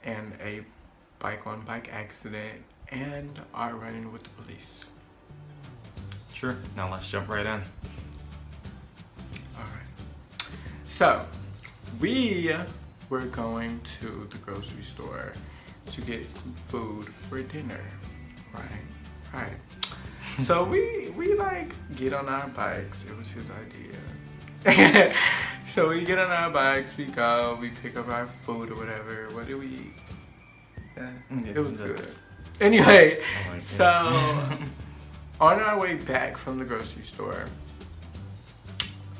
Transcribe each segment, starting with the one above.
in a bike-on-bike accident and are running with the police. Sure. Now let's jump right in. Alright. So, we were going to the grocery store to get some food for dinner. Right. So we like get on our bikes. It was his idea. So we get on our bikes, we go, we pick up our food or whatever. What did we eat? It was good. Anyway, so on our way back from the grocery store,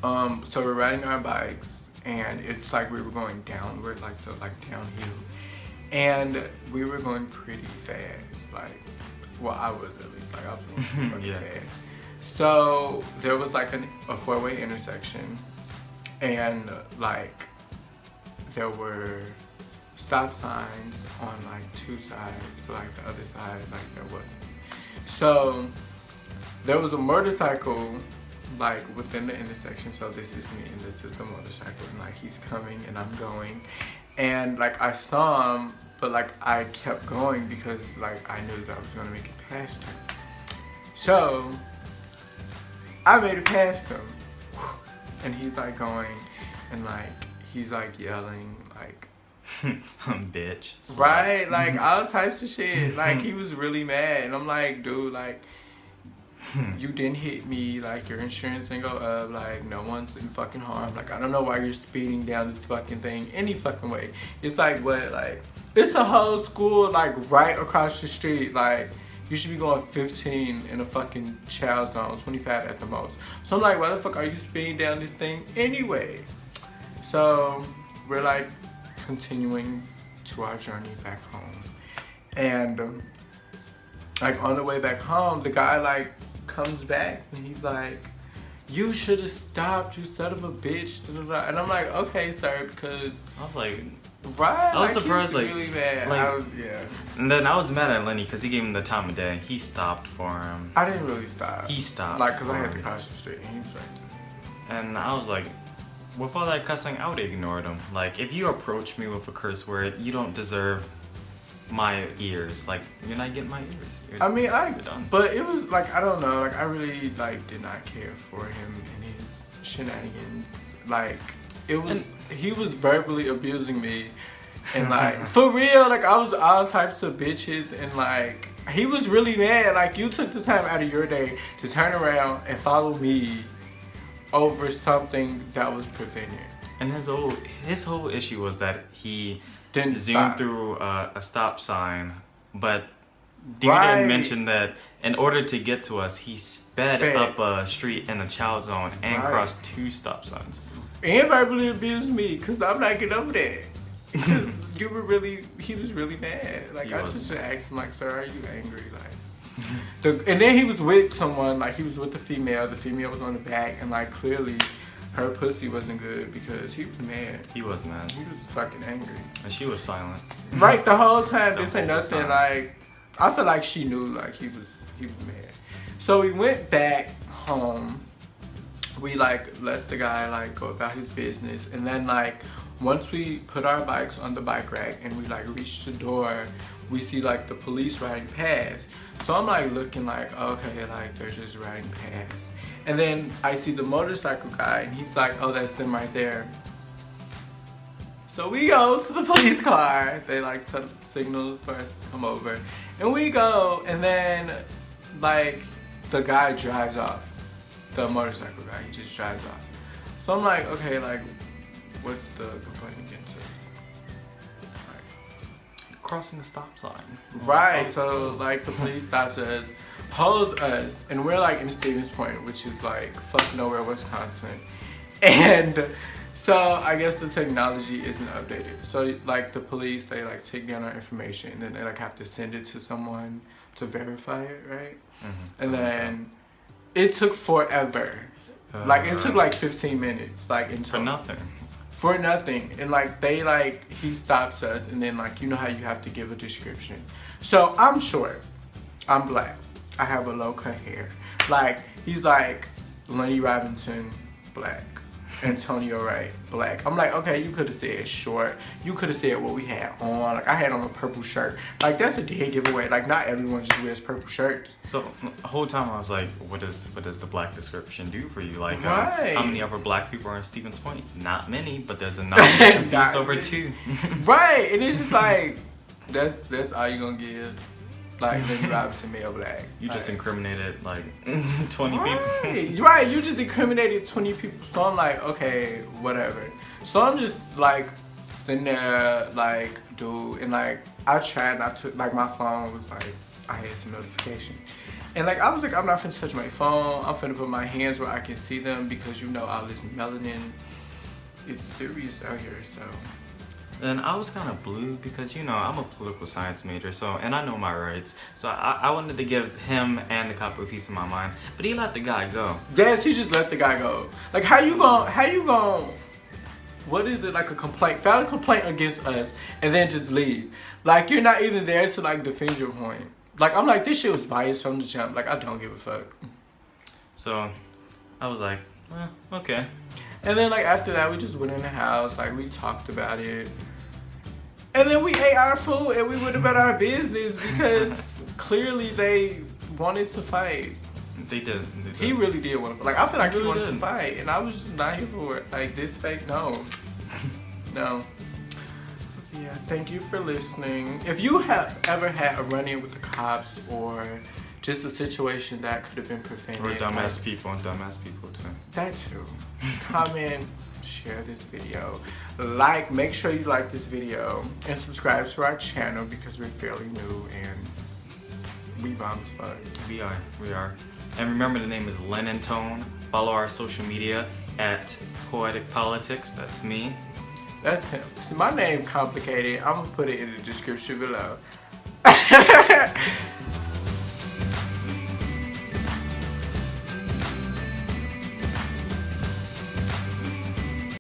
so we're riding our bikes and it's like we were going downward, like downhill. And we were going pretty fast, like, well, I was at least, like, I was going pretty fast. So there was like a four-way intersection, and like there were stop signs on like two sides, but like the other side, like there wasn't. So there was a motorcycle like within the intersection. So this is me and this is the motorcycle, and like he's coming and I'm going. And like I saw him, but like I kept going because like I knew that I was gonna make it past him. So I made it past him, and he's like going, and like he's like yelling like, bitch. Right, like all types of shit. Like he was really mad, and I'm like, dude, like you didn't hit me, like your insurance didn't go up, like no one's in fucking harm, like I don't know why you're speeding down this fucking thing any fucking way. It's like what, like it's a whole school like right across the street, like you should be going 15 in a fucking child zone, 25 at the most. So I'm like, why the fuck are you speeding down this thing anyway? So we're like continuing to our journey back home, and like on the way back home, the guy like comes back and he's like, you should have stopped, you son of a bitch. And I'm like, okay, sir, because I was like, right, I was like, surprised, he was like, really mad. like, Yeah. And then I was mad at Lenny because he gave him the time of day. He stopped for him. I didn't really stop. He stopped. Like, cause I for had to him. cross the street and he was right there. And I was like, with all that cussing, I would have ignored him. Like, if you approach me with a curse word, you don't deserve my ears. Like, you're not getting my ears. I mean, You're done. but it was like, I don't know, like I really like did not care for him and his shenanigans. Like, it was, he was verbally abusing me, and like for real, like I was all types of bitches, and like he was really mad. Like you took the time out of your day to turn around and follow me over something that was prevented. And his whole issue was that he Didn't zoomed stop. through a stop sign, but Right. didn't mention that in order to get to us, he sped up a street in a child zone and Right. crossed two stop signs. And verbally abused me because I'm not getting over that. Because he was really mad. Like, He I was. just asked him, like, sir, are you angry? Like, and then he was with someone, like, he was with the female was on the back, and, like, clearly her pussy wasn't good because he was mad. He was mad, He was fucking angry. and she was silent. Right, the whole time, The didn't say whole nothing. time. Like, I feel like she knew, like, he was mad. So we went back home. We like let the guy like go about his business, and then like once we put our bikes on the bike rack and we like reach the door, we see like the police riding past. So I'm like looking like, okay, like they're just riding past. And then I see the motorcycle guy and he's like, oh, that's them right there. So we go to the police car. They like set up signals for us to come over, and we go, and then like the guy drives off. The motorcycle guy, he just drives off. So I'm like, okay, like, what's the complaint against us? Crossing a stop sign. Right, so like the police stops us, holds us, and we're like in Stevens Point, which is like fuck nowhere, Wisconsin. And so I guess the technology isn't updated. So like the police, they like take down our information and then they like have to send it to someone to verify it, right? And then it took forever. Like it took like 15 minutes, like in For total. nothing. For nothing. And like they like, he stops us, and then like, you know how you have to give a description. So I'm short, I'm black, I have a low cut hair. Like he's like Lenny Robinson, black. Antonio Wright, black. I'm like, okay, you could have said short. You could have said what we had on. Like, I had on a purple shirt. Like, that's a dead giveaway. Like, not everyone just wears purple shirts. So the whole time I was like, what does the black description do for you? Like, Right. how many other black people are in Stevens Point? Not many, but there's enough to confuse Not over many. 2. Right, and it's just like, that's all you gonna give. Like, Lenny Robinson, male black. You just Like, incriminated like 20 people. Right, right, you just incriminated 20 people. So I'm like, okay, whatever. So I'm just like sitting there, like, dude, and like I tried not to, like, my phone was like, I had some notification. And like I was like, I'm not finna touch my phone. I'm finna put my hands where I can see them because you know all this melanin, it's serious out here, so. And I was kind of blue because, you know, I'm a political science major, so, and I know my rights. So I wanted to give him and the cop a piece of my mind, but he let the guy go. Yes, he just let the guy go. Like, how you gon' what is it, like a complaint, file a complaint against us and then just leave? Like, you're not even there to like defend your point. Like, I'm like, this shit was biased from the jump. Like, I don't give a fuck. So I was like, well, okay. And then like after that, we just went in the house, like we talked about it. And then we ate our food and we went about our business because clearly they wanted to fight. They did. He really did want to, like, I feel like he really wanted to did. fight and I was just not here for it. Like, this fake, no. No. Yeah, thank you for listening. If you have ever had a run-in with the cops or just a situation that could have been prevented. Or dumbass people and dumbass people too. That too. Comment, share this video. Like, make sure you like this video and subscribe to our channel because we're fairly new and we bomb as fuck. We are. And remember, the name is Lennon Tone. Follow our social media at Poetic Politics. That's me. That's him. See, my name complicated. I'm gonna put it in the description below.